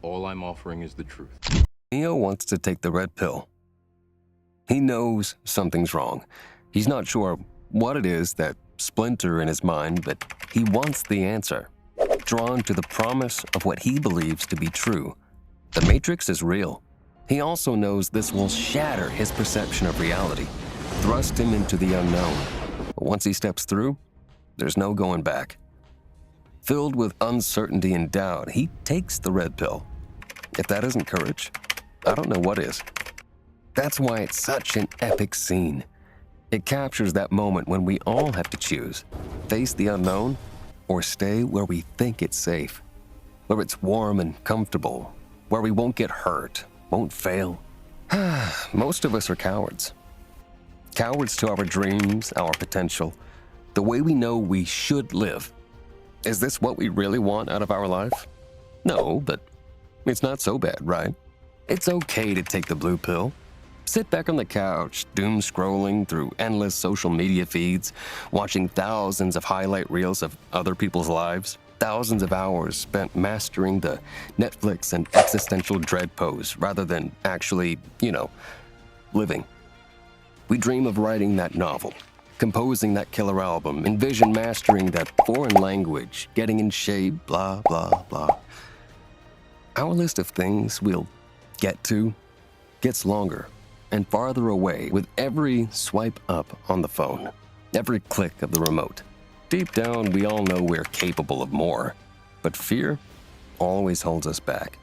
All I'm offering is the truth. Neo wants to take the red pill. He knows something's wrong. He's not sure what it is that splinter in his mind, but he wants the answer. Drawn to the promise of what he believes to be true. The Matrix is real. He also knows this will shatter his perception of reality, thrust him into the unknown. But once he steps through, there's no going back. Filled with uncertainty and doubt, he takes the red pill. If that isn't courage, I don't know what is. That's why it's such an epic scene. It captures that moment when we all have to choose, face the unknown or stay where we think it's safe, where it's warm and comfortable, where we won't get hurt, won't fail. Most of us are cowards. Cowards to our dreams, our potential, the way we know we should live. Is this what we really want out of our life? No, but it's not so bad, right? It's okay to take the blue pill. Sit back on the couch, doom scrolling through endless social media feeds, watching thousands of highlight reels of other people's lives, thousands of hours spent mastering the Netflix and existential dread pose rather than actually, living. We dream of writing that novel, composing that killer album, envision mastering that foreign language, getting in shape, blah, blah, blah. Our list of things we'll get to gets longer and farther away with every swipe up on the phone, every click of the remote. Deep down, we all know we're capable of more, but fear always holds us back.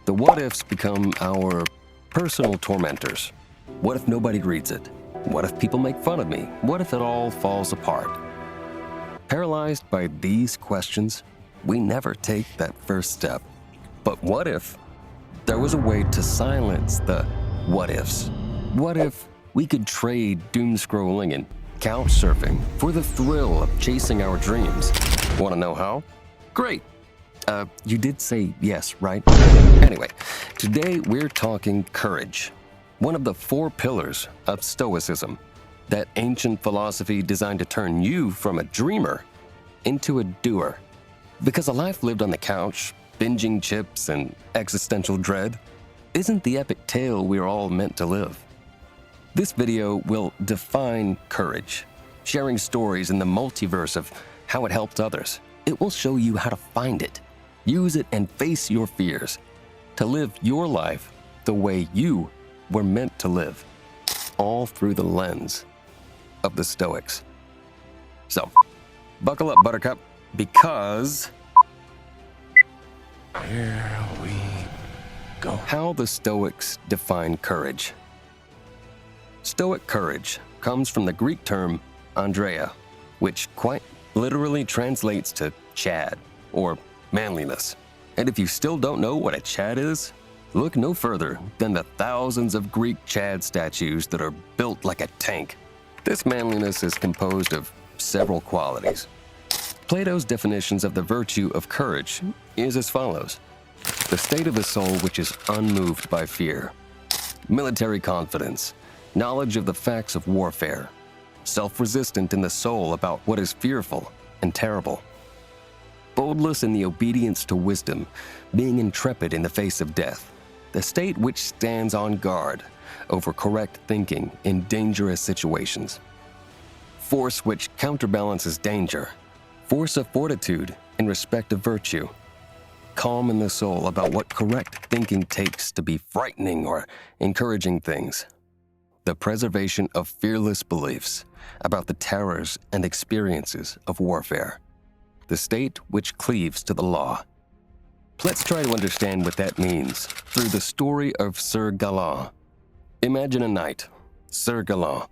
The what-ifs become our personal tormentors. What if nobody reads it? What if people make fun of me? What if it all falls apart? Paralyzed by these questions, we never take that first step. But what if there was a way to silence the what-ifs? What if we could trade doom scrolling and couch surfing for the thrill of chasing our dreams? Want to know how? Great. You did say yes, right? Anyway, today we're talking courage. One of the 4 pillars of Stoicism, that ancient philosophy designed to turn you from a dreamer into a doer. Because a life lived on the couch, binging chips and existential dread, isn't the epic tale we're all meant to live. This video will define courage, sharing stories in the multiverse of how it helped others. It will show you how to find it, use it, and face your fears, to live your life the way you were meant to live, all through the lens of the Stoics. So, buckle up, Buttercup, because Here we go. how the Stoics define courage. Stoic courage comes from the Greek term andreia, which quite literally translates to Chad, or manliness. And if you still don't know what a Chad is, look no further than the thousands of Greek Chad statues that are built like a tank. This manliness is composed of several qualities. Plato's definitions of the virtue of courage is as follows: the state of the soul which is unmoved by fear, military confidence, knowledge of the facts of warfare, self-resistant in the soul about what is fearful and terrible, boldness in the obedience to wisdom, being intrepid in the face of death, the state which stands on guard over correct thinking in dangerous situations, force which counterbalances danger, force of fortitude in respect of virtue, calm in the soul about what correct thinking takes to be frightening or encouraging things, the preservation of fearless beliefs about the terrors and experiences of warfare, the state which cleaves to the law. Let's try to understand what that means through the story of Sir Galan. Imagine a knight, Sir Galan,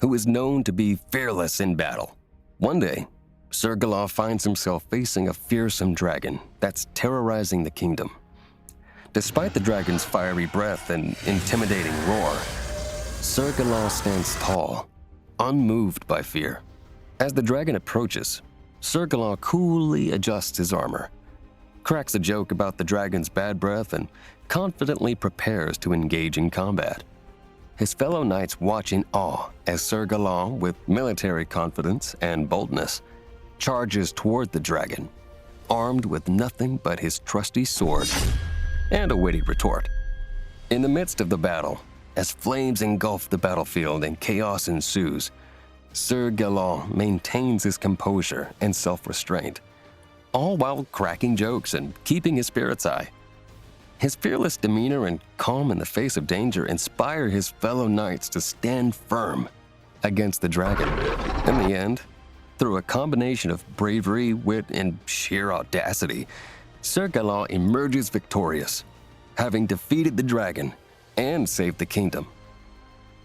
who is known to be fearless in battle. One day, Sir Galan finds himself facing a fearsome dragon that's terrorizing the kingdom. Despite the dragon's fiery breath and intimidating roar, Sir Galan stands tall, unmoved by fear. As the dragon approaches, Sir Galan coolly adjusts his armor, cracks a joke about the dragon's bad breath, and confidently prepares to engage in combat. His fellow knights watch in awe as Sir Galan, with military confidence and boldness, charges toward the dragon. armed with nothing but his trusty sword and a witty retort. In the midst of the battle, as flames engulf the battlefield and chaos ensues, Sir Gallant maintains his composure and self-restraint, all while cracking jokes and keeping his spirits high. His fearless demeanor and calm in the face of danger inspire his fellow knights to stand firm against the dragon. In the end, through a combination of bravery, wit, and sheer audacity, Sir Gallant emerges victorious, having defeated the dragon and saved the kingdom.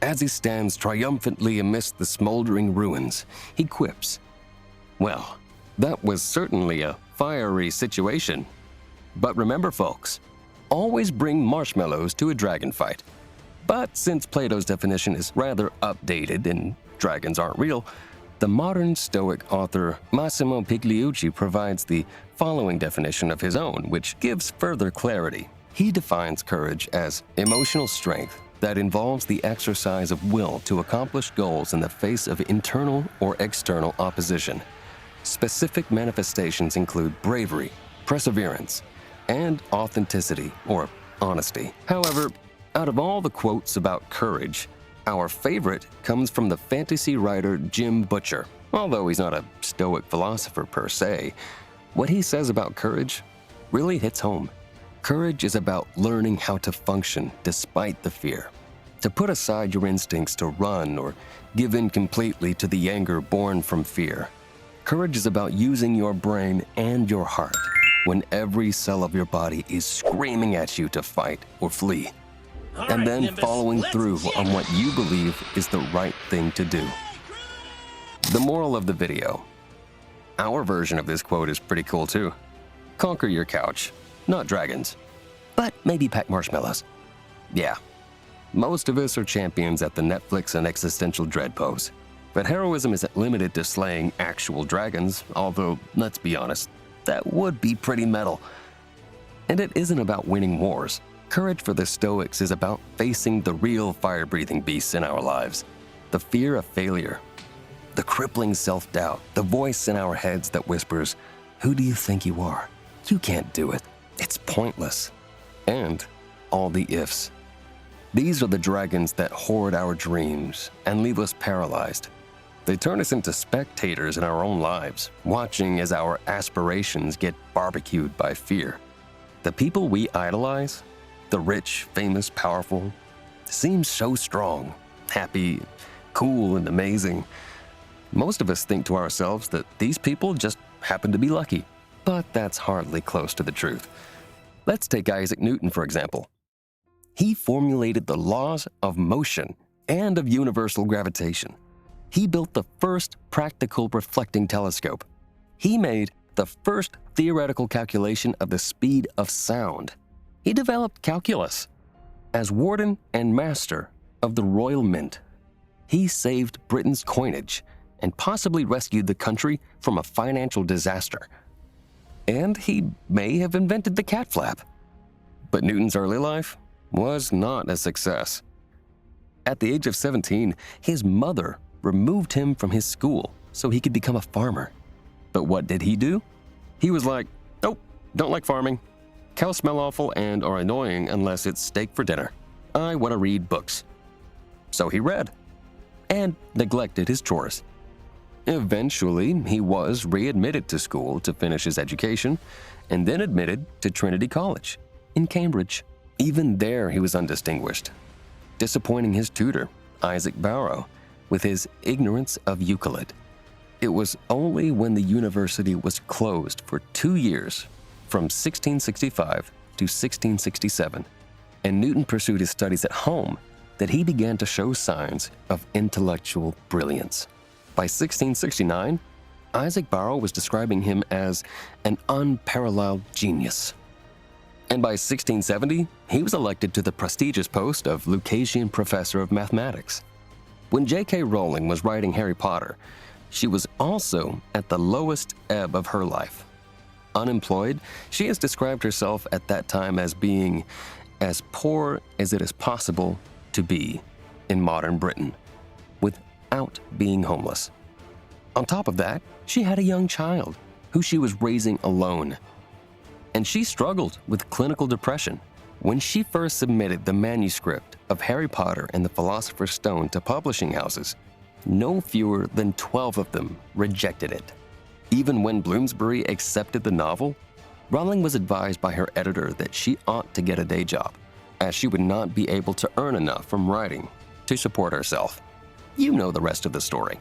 As he stands triumphantly amidst the smoldering ruins, he quips, "Well, that was certainly a fiery situation. But remember, folks, always bring marshmallows to a dragon fight." But since Plato's definition is rather updated and dragons aren't real, the modern Stoic author Massimo Pigliucci provides the following definition of his own, which gives further clarity. He defines courage as emotional strength that involves the exercise of will to accomplish goals in the face of internal or external opposition. Specific manifestations include bravery, perseverance, and authenticity or honesty. However, out of all the quotes about courage, our favorite comes from the fantasy writer Jim Butcher. Although he's not a Stoic philosopher per se, what he says about courage really hits home. Courage is about learning how to function despite the fear, to put aside your instincts to run or give in completely to the anger born from fear. Courage is about using your brain and your heart when every cell of your body is screaming at you to fight or flee, and then following through on what you believe is the right thing to do. The moral of the video. Our version of this quote is pretty cool too. Conquer your couch. Not dragons, but maybe pack marshmallows. Yeah, most of us are champions at the Netflix and existential dread pose. But heroism isn't limited to slaying actual dragons, although, let's be honest, that would be pretty metal. And it isn't about winning wars. Courage for the Stoics is about facing the real fire-breathing beasts in our lives. The fear of failure, the crippling self-doubt, the voice in our heads that whispers, "Who do you think you are? You can't do it. It's pointless." And all the ifs. These are the dragons that hoard our dreams and leave us paralyzed. They turn us into spectators in our own lives, watching as our aspirations get barbecued by fear. The people we idolize, the rich, famous, powerful, seem so strong, happy, cool, and amazing. Most of us think to ourselves that these people just happen to be lucky, but that's hardly close to the truth. Let's take Isaac Newton, for example. He formulated the laws of motion and of universal gravitation. He built the first practical reflecting telescope. He made the first theoretical calculation of the speed of sound. He developed calculus. As warden and master of the Royal Mint, he saved Britain's coinage and possibly rescued the country from a financial disaster. And he may have invented the cat flap. But Newton's early life was not a success. At the age of 17, his mother removed him from his school so he could become a farmer. But what did he do? He was like, "Nope, don't like farming. Cows smell awful and are annoying unless it's steak for dinner. I want to read books." So he read and neglected his chores. Eventually, he was readmitted to school to finish his education and then admitted to Trinity College in Cambridge. Even there, he was undistinguished, disappointing his tutor, Isaac Barrow, with his ignorance of Euclid. It was only when the university was closed for 2 years, from 1665 to 1667, and Newton pursued his studies at home, that he began to show signs of intellectual brilliance. By 1669, Isaac Barrow was describing him as an unparalleled genius. And by 1670, he was elected to the prestigious post of Lucasian Professor of Mathematics. When J.K. Rowling was writing Harry Potter, she was also at the lowest ebb of her life. Unemployed, she has described herself at that time as being as poor as it is possible to be in modern Britain, without being homeless. On top of that, she had a young child, who she was raising alone. And she struggled with clinical depression. When she first submitted the manuscript of Harry Potter and the Philosopher's Stone to publishing houses, no fewer than 12 of them rejected it. Even when Bloomsbury accepted the novel, Rowling was advised by her editor that she ought to get a day job, as she would not be able to earn enough from writing to support herself. You know the rest of the story.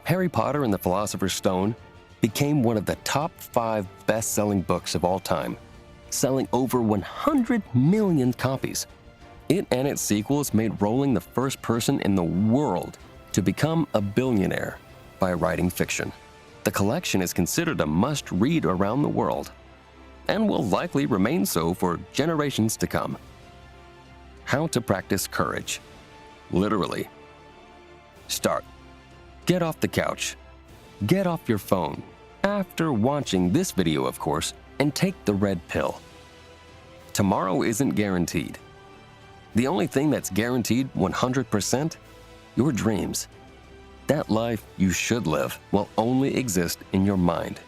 Harry Potter and the Philosopher's Stone became one of the top 5 best-selling books of all time, selling over 100 million copies. It and its sequels made Rowling the first person in the world to become a billionaire by writing fiction. The collection is considered a must-read around the world, and will likely remain so for generations to come. How to practice courage. Literally. Start. Get off the couch. Get off your phone, after watching this video, of course, and take the red pill. Tomorrow isn't guaranteed. The only thing that's guaranteed 100%? Your dreams. That life you should live will only exist in your mind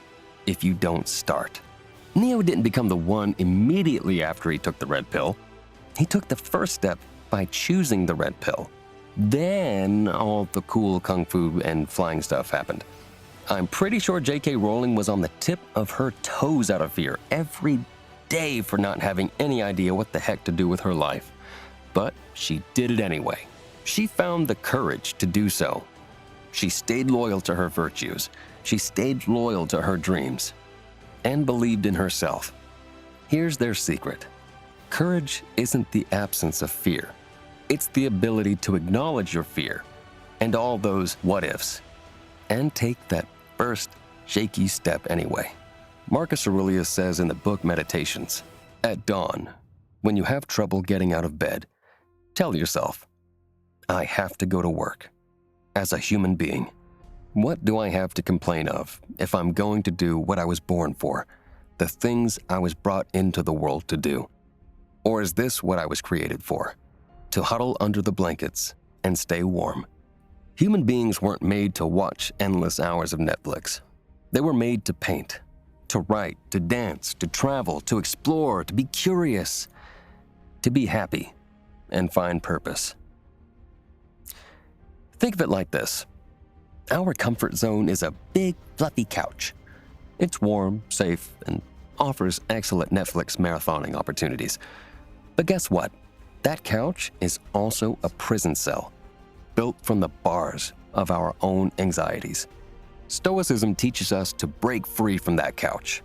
if you don't start. Neo didn't become the one immediately after he took the red pill. He took the first step by choosing the red pill. Then all the cool kung fu and flying stuff happened. I'm pretty sure J.K. Rowling was on the tip of her toes out of fear every day for not having any idea what the heck to do with her life. But she did it anyway. She found the courage to do so. She stayed loyal to her virtues. She stayed loyal to her dreams and believed in herself. Here's their secret. Courage isn't the absence of fear. It's the ability to acknowledge your fear and all those what-ifs and take that first shaky step anyway. Marcus Aurelius says in the book Meditations, "At dawn, when you have trouble getting out of bed, tell yourself, I have to go to work. As a human being, what do I have to complain of if I'm going to do what I was born for, the things I was brought into the world to do? Or is this what I was created for? To huddle under the blankets and stay warm?" Human beings weren't made to watch endless hours of Netflix. They were made to paint, to write, to dance, to travel, to explore, to be curious, to be happy, and find purpose. Think of it like this. Our comfort zone is a big, fluffy couch. It's warm, safe, and offers excellent Netflix marathoning opportunities. But guess what? That couch is also a prison cell, built from the bars of our own anxieties. Stoicism teaches us to break free from that couch,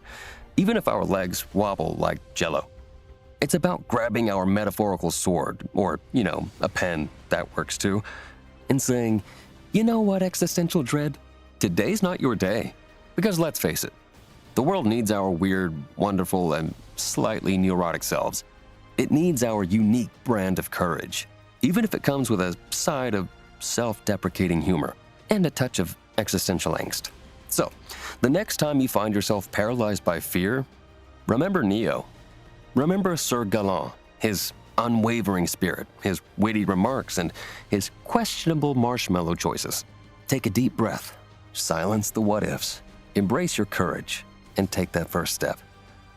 even if our legs wobble like jello. It's about grabbing our metaphorical sword, or, a pen, that works too, and saying, you know what, existential dread? Today's not your day. Because let's face it, the world needs our weird, wonderful, and slightly neurotic selves. It needs our unique brand of courage, even if it comes with a side of self-deprecating humor and a touch of existential angst. So, the next time you find yourself paralyzed by fear, remember Neo. Remember Sir Gallant, his unwavering spirit, his witty remarks, and his questionable marshmallow choices. Take a deep breath, silence the what-ifs, embrace your courage, and take that first step.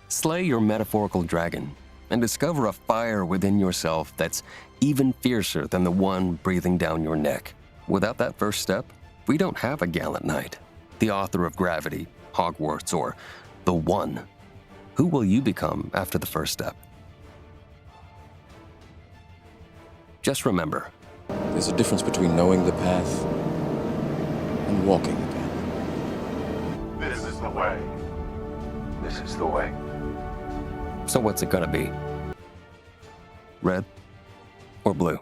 Slay your metaphorical dragon and discover a fire within yourself that's even fiercer than the one breathing down your neck. Without that first step, we don't have a gallant knight, the author of Gravity, Hogwarts, or The One. Who will you become after the first step? Just remember, There's a difference between knowing the path and walking the path. This is the way. This is the way. so what's it gonna be? Red or blue?